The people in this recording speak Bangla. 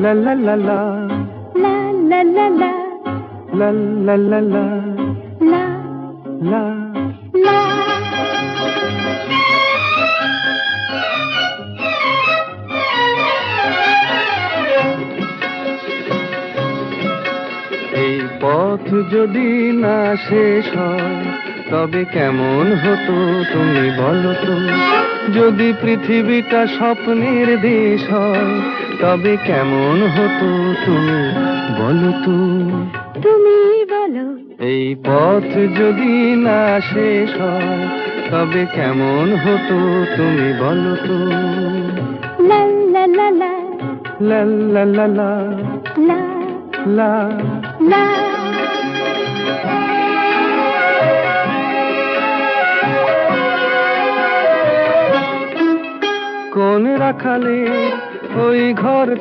লা লা লা লা লা লা লা লা লা লা লা লা লা লা। লা। এই পথ যদি না শেষ হয় তবে কেমন হতো তুমি বলো তো? যদি পৃথিবীটা স্বপ্নের দেশ হয় তবে কেমন হতো তুমি বলো তো? তুমি বলো। এই পথ যদি না শেষ হয় তবে কেমন হতো তুমি বলো তো? লা লা লা লা লা লা লা লা লা লা। লা। কোন রাখালে ওই ঘর